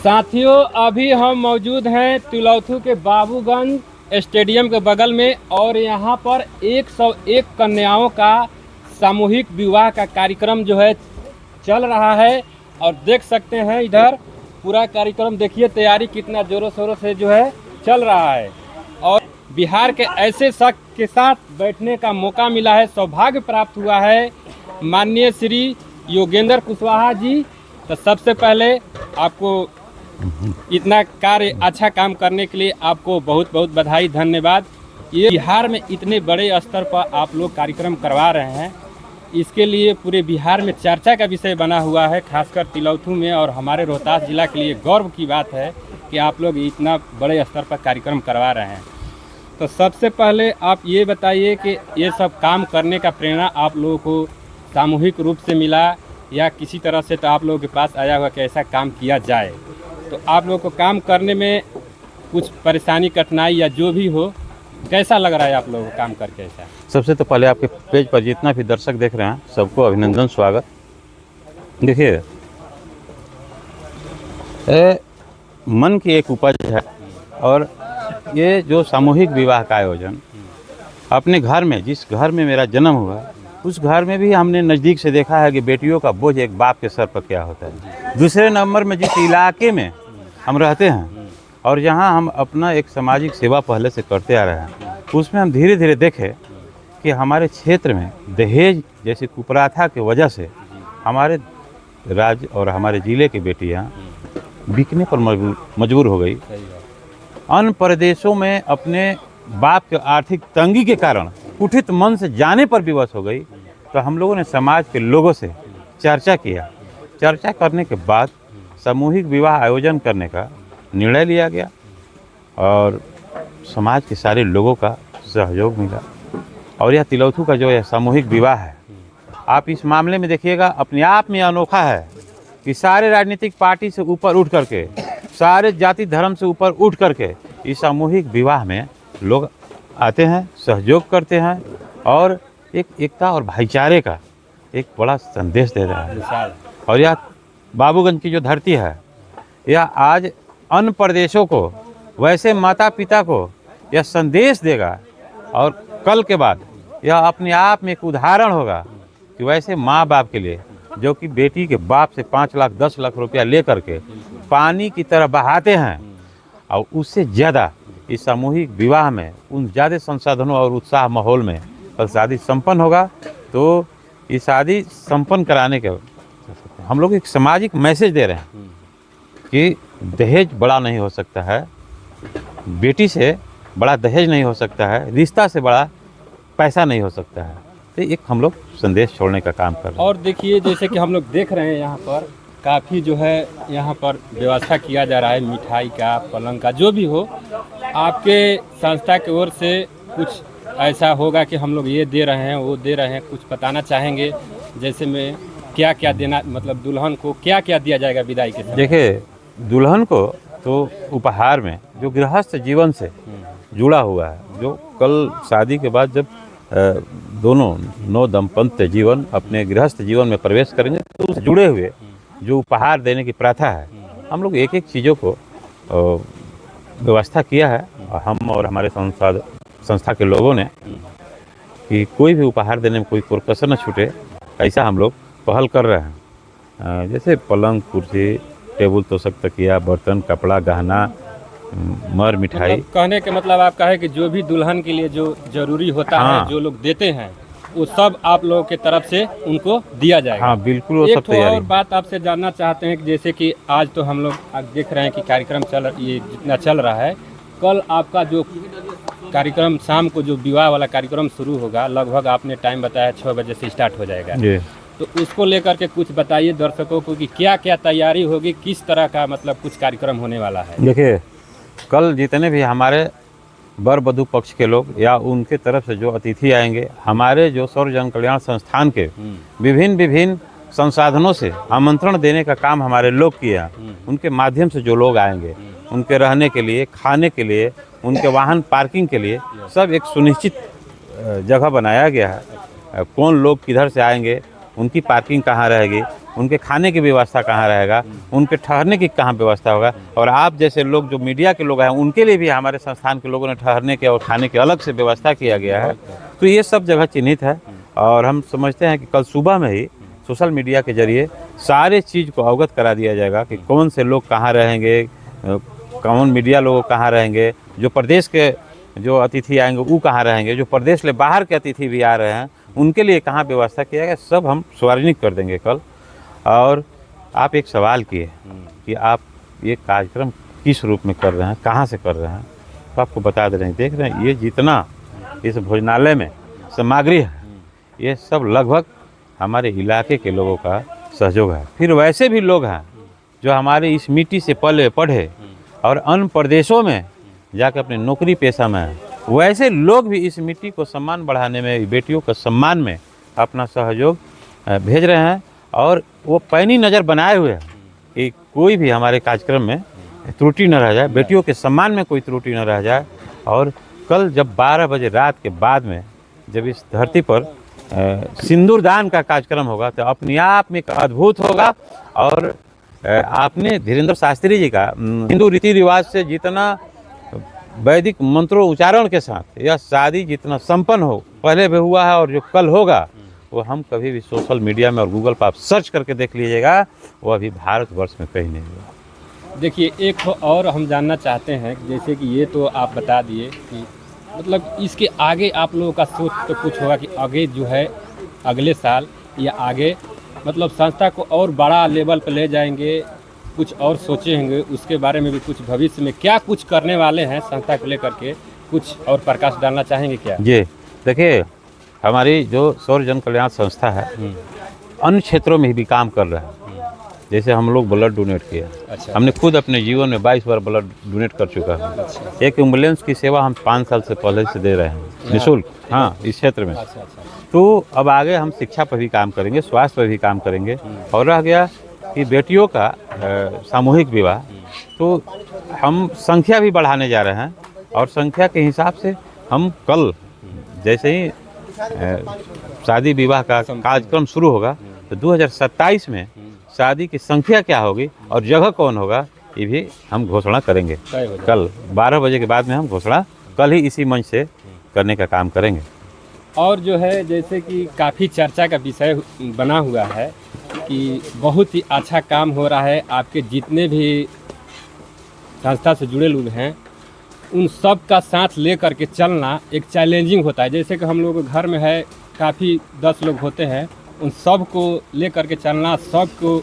साथियों, अभी हम मौजूद हैं तिलौथू के बाबूगंज स्टेडियम के बगल में और यहाँ पर 101 कन्याओं का सामूहिक विवाह का कार्यक्रम जो है चल रहा है। और देख सकते हैं इधर पूरा कार्यक्रम, देखिए तैयारी कितना जोरों शोरों से जो है चल रहा है। और बिहार के ऐसे शख्स के साथ बैठने का मौका मिला है, सौभाग्य प्राप्त हुआ है माननीय श्री योगेंद्र कुशवाहा जी। तो सबसे पहले आपको इतना कार्य अच्छा काम करने के लिए आपको बहुत बहुत बधाई, धन्यवाद। ये बिहार में इतने बड़े स्तर पर आप लोग कार्यक्रम करवा रहे हैं, इसके लिए पूरे बिहार में चर्चा का विषय बना हुआ है, खासकर तिलौथू में। और हमारे रोहतास जिला के लिए गौरव की बात है कि आप लोग इतना बड़े स्तर पर कार्यक्रम करवा रहे हैं। तो सबसे पहले आप ये बताइए कि ये सब काम करने का प्रेरणा आप लोगों को सामूहिक रूप से मिला या किसी तरह से तो आप लोगों के पास आया हुआ कि ऐसा काम किया जाए? तो आप लोगों को काम करने में कुछ परेशानी, कठिनाई या जो भी हो, कैसा लग रहा है आप लोगों को काम करके? ऐसा सबसे तो पहले आपके पेज पर जितना भी दर्शक देख रहे हैं सबको अभिनंदन, स्वागत। देखिए, मन की एक उपज है और ये जो सामूहिक विवाह का आयोजन अपने घर में, जिस घर में मेरा जन्म हुआ उस घर में भी हमने नज़दीक से देखा है कि बेटियों का बोझ एक बाप के सर पर क्या होता है। दूसरे नंबर में जिस इलाके में हम रहते हैं और जहां हम अपना एक सामाजिक सेवा पहले से करते आ रहे हैं, उसमें हम धीरे धीरे देखें कि हमारे क्षेत्र में दहेज जैसी कुप्रथा की वजह से हमारे राज्य और हमारे ज़िले की बेटियां बिकने पर मजबूर हो गई। अन्य प्रदेशों में अपने बाप के आर्थिक तंगी के कारण कुठित मन से जाने पर विवश हो गई। तो हम लोगों ने समाज के लोगों से चर्चा किया। चर्चा करने के बाद सामूहिक विवाह आयोजन करने का निर्णय लिया गया और समाज के सारे लोगों का सहयोग मिला। और यह तिलौथू का जो यह सामूहिक विवाह है, आप इस मामले में देखिएगा, अपने आप में अनोखा है कि सारे राजनीतिक पार्टी से ऊपर उठ करके, सारे जाति धर्म से ऊपर उठ करके इस सामूहिक विवाह में लोग आते हैं, सहयोग करते हैं और एक एकता और भाईचारे का एक बड़ा संदेश दे रहा है। और यह बाबूगंज की जो धरती है, यह आज अन्य प्रदेशों को, वैसे माता पिता को यह संदेश देगा और कल के बाद यह अपने आप में एक उदाहरण होगा कि वैसे माँ बाप के लिए जो कि बेटी के बाप से 5 लाख 10 लाख रुपया ले करके पानी की तरह बहाते हैं, और उससे ज़्यादा इस सामूहिक विवाह में उन ज़्यादा संसाधनों और उत्साह माहौल में कल शादी संपन्न होगा। तो ये शादी संपन्न कराने के हम लोग एक सामाजिक मैसेज दे रहे हैं कि दहेज बड़ा नहीं हो सकता है, बेटी से बड़ा दहेज नहीं हो सकता है, रिश्ता से बड़ा पैसा नहीं हो सकता है। तो एक हम लोग संदेश छोड़ने का काम कर रहे हैं। और देखिए, जैसे कि हम लोग देख रहे हैं यहाँ पर काफ़ी जो है यहाँ पर व्यवस्था किया जा रहा है, मिठाई का, पलंग का, जो भी हो। आपके संस्था की ओर से कुछ ऐसा होगा कि हम लोग ये दे रहे हैं, वो दे रहे हैं, कुछ बताना चाहेंगे? जैसे में क्या क्या देना, मतलब दुल्हन को क्या क्या दिया जाएगा विदाई के समय? देखिए, दुल्हन को तो उपहार में जो गृहस्थ जीवन से जुड़ा हुआ है, जो कल शादी के बाद जब दोनों नौ दंपत्ति जीवन अपने गृहस्थ जीवन में प्रवेश करेंगे तो उससे जुड़े हुए जो उपहार देने की प्रथा है, हम लोग एक एक चीज़ों को व्यवस्था किया है। हम और हमारे संस्था के लोगों ने कि कोई भी उपहार देने में कोई कसर न छूटे, ऐसा हम लोग पहल कर रहे हैं। जैसे पलंग, कुर्सी, टेबल, तोशक, तकिया, बर्तन, कपड़ा, गहना, मर, मिठाई। मतलब कहने के मतलब आपका है कि जो भी दुल्हन के लिए जो जरूरी होता है, जो लोग देते हैं, वो सब आप लोगों के तरफ से उनको दिया जाएगा। हाँ, बिल्कुल, वो सब तैयारी। और बात आपसे जानना चाहते हैं कि जैसे कि आज तो हम लोग देख रहे हैं कि कार्यक्रम ये जितना चल रहा है, कल आपका जो कार्यक्रम, शाम को जो विवाह वाला कार्यक्रम शुरू होगा, लगभग आपने टाइम बताया 6 बजे से स्टार्ट हो जाएगा। तो उसको लेकर के कुछ बताइए दर्शकों को कि क्या क्या तैयारी होगी, किस तरह का मतलब कुछ कार्यक्रम होने वाला है? देखिए, कल जितने भी हमारे वर वधू पक्ष के लोग या उनके तरफ से जो अतिथि आएंगे, हमारे जो सर्व जन कल्याण संस्थान के विभिन्न संसाधनों से आमंत्रण देने का काम हमारे लोग किया। उनके माध्यम से जो लोग आएंगे, उनके रहने के लिए, खाने के लिए, उनके वाहन पार्किंग के लिए सब एक सुनिश्चित जगह बनाया गया है। कौन लोग किधर से आएंगे, उनकी पार्किंग कहाँ रहेगी, उनके खाने की व्यवस्था कहाँ रहेगा, उनके ठहरने की कहाँ व्यवस्था होगा। और आप जैसे लोग जो मीडिया के लोग हैं उनके लिए भी हमारे संस्थान के लोगों ने ठहरने के और खाने की अलग से व्यवस्था किया गया है। तो ये सब जगह चिन्हित है और हम समझते हैं कि कल सुबह में ही सोशल मीडिया के जरिए सारे चीज़ को अवगत करा दिया जाएगा कि कौन से लोग कहाँ रहेंगे, कौन मीडिया लोग कहाँ रहेंगे, जो प्रदेश के जो अतिथि आएंगे वो कहाँ रहेंगे, जो प्रदेश ले बाहर के अतिथि भी आ रहे हैं उनके लिए कहाँ व्यवस्था किया गया, सब हम सार्वजनिक कर देंगे कल। और आप एक सवाल किए कि आप ये कार्यक्रम किस रूप में कर रहे हैं, कहाँ से कर रहे हैं, तो आपको बता दे रहे हैं। देख रहे हैं ये जितना इस भोजनालय में सामग्री है ये सब लगभग हमारे इलाके के लोगों का सहयोग है। फिर वैसे भी लोग हैं जो हमारे इस मिट्टी से पले पढ़े और अन्य प्रदेशों में जाकर अपने नौकरी पेशा में हैं, वैसे लोग भी इस मिट्टी को सम्मान बढ़ाने में, बेटियों का सम्मान में अपना सहयोग भेज रहे हैं। और वो पैनी नज़र बनाए हुए हैं कि कोई भी हमारे कार्यक्रम में त्रुटि न रह जाए, बेटियों के सम्मान में कोई त्रुटि न रह जाए। और कल जब 12 बजे रात के बाद में जब इस धरती पर सिंदूर दान का कार्यक्रम होगा तो अपने आप में एक अद्भुत होगा। और आपने धीरेन्द्र शास्त्री जी का हिंदू रीति रिवाज से जितना वैदिक मंत्रों उच्चारण के साथ यह शादी जितना संपन्न हो पहले भी हुआ है और जो कल होगा वो हम कभी भी सोशल मीडिया में और गूगल पर आप सर्च करके देख लीजिएगा, वो अभी भारतवर्ष में कहीं नहीं हुआ। देखिए एक और हम जानना चाहते हैं, जैसे कि ये तो आप बता दिए कि मतलब इसके आगे आप लोगों का सोच तो कुछ होगा कि आगे जो है अगले साल या आगे मतलब संस्था को और बड़ा लेवल पर ले जाएंगे, कुछ और सोचेंगे उसके बारे में भी, कुछ भविष्य में क्या कुछ करने वाले हैं संस्था को लेकर के कुछ और प्रकाश डालना चाहेंगे क्या? जी देखिए, हमारी जो सौर जन कल्याण संस्था है अन्य क्षेत्रों में भी काम कर रहा है। जैसे हम लोग ब्लड डोनेट किया, अच्छा। हमने खुद अपने जीवन में 22 बार ब्लड डोनेट कर चुका है। अच्छा। एक एम्बुलेंस की सेवा हम 5 साल से पहले से दे रहे हैं निःशुल्क, हाँ, इस क्षेत्र में। अच्छा। तो अब आगे हम शिक्षा पर भी काम करेंगे, स्वास्थ्य पर भी काम करेंगे। और रह गया कि बेटियों का सामूहिक विवाह, तो हम संख्या भी बढ़ाने जा रहे हैं और संख्या के हिसाब से हम कल जैसे ही शादी विवाह का कार्यक्रम शुरू होगा तो 2027 में शादी की संख्या क्या होगी और जगह कौन होगा ये भी हम घोषणा करेंगे। कल 12 बजे के बाद में हम घोषणा कल ही इसी मंच से करने का काम करेंगे। और जो है जैसे कि काफ़ी चर्चा का विषय बना हुआ है कि बहुत ही अच्छा काम हो रहा है, आपके जितने भी संस्था से जुड़े लोग हैं उन सब का साथ ले करके चलना एक चैलेंजिंग होता है। जैसे कि हम लोग घर में है काफ़ी 10 लोग होते हैं, उन सब को ले करके चलना, सब को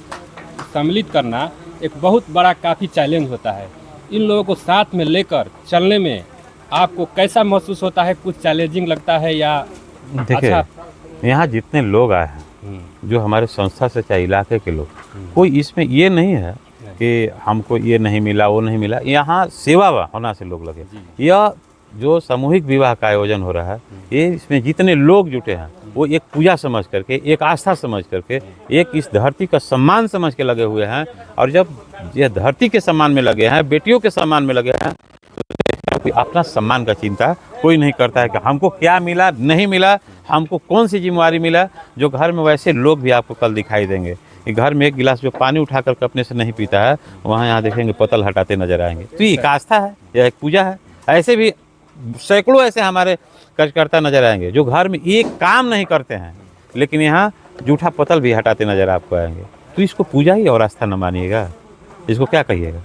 सम्मिलित करना एक बहुत बड़ा काफ़ी चैलेंज होता है। इन लोगों को साथ में लेकर चलने में आपको कैसा महसूस होता है? कुछ चैलेंजिंग लगता है या देखिए यहाँ जितने लोग आए हैं जो हमारे संस्था से चाहे इलाके के लोग, कोई इसमें ये नहीं है कि हमको ये नहीं मिला वो नहीं मिला। यहाँ सेवा होना से लोग लगे। यह जो सामूहिक विवाह का आयोजन हो रहा है ये इसमें जितने लोग जुटे हैं वो एक पूजा समझ करके, एक आस्था समझ करके, एक इस धरती का सम्मान समझ के लगे हुए हैं। और जब ये धरती के सम्मान में लगे हैं, बेटियों के सम्मान में लगे हैं, तो अपना सम्मान का चिंता कोई नहीं करता है कि हमको क्या मिला नहीं मिला, हमको कौन सी जिम्मेवारी मिला। जो घर में वैसे लोग भी आपको कल दिखाई देंगे कि घर में एक गिलास जो पानी उठा कर अपने से नहीं पीता है, वहाँ यहाँ देखेंगे पतल हटाते नजर आएंगे। तो ये एक आस्था है, यह एक पूजा है। ऐसे भी सैकड़ों ऐसे हमारे कार्यकर्ता नजर आएंगे जो घर में एक काम नहीं करते हैं लेकिन यहाँ जूठा पतल भी हटाते नजर आपको आएंगे। तो इसको पूजा ही और आस्था न मानिएगा, इसको क्या कहिएगा।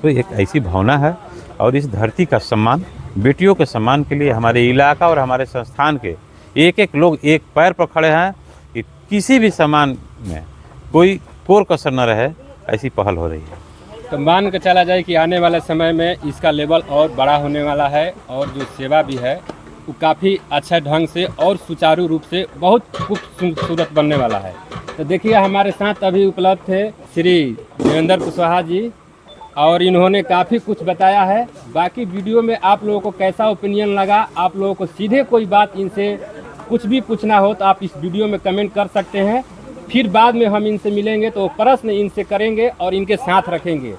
तो एक ऐसी भावना है और इस धरती का सम्मान, बेटियों के सम्मान के लिए हमारे इलाका और हमारे संस्थान के एक एक लोग एक पैर पर खड़े हैं कि किसी भी सम्मान में कोई कोर कसर न रहे, ऐसी पहल हो रही है। तो मान के चला जाए कि आने वाले समय में इसका लेवल और बड़ा होने वाला है और जो सेवा भी है वो काफ़ी अच्छा ढंग से और सुचारू रूप से बहुत खूबसूरत बनने वाला है। तो देखिए हमारे साथ अभी उपलब्ध थे श्री देवेंद्र कुशवाहा जी और इन्होंने काफ़ी कुछ बताया है। बाकी वीडियो में आप लोगों को कैसा ओपिनियन लगा, आप लोगों को सीधे कोई बात इनसे कुछ भी पूछना हो तो आप इस वीडियो में कमेंट कर सकते हैं। फिर बाद में हम इनसे मिलेंगे तो प्रश्न इनसे करेंगे और इनके साथ रखेंगे।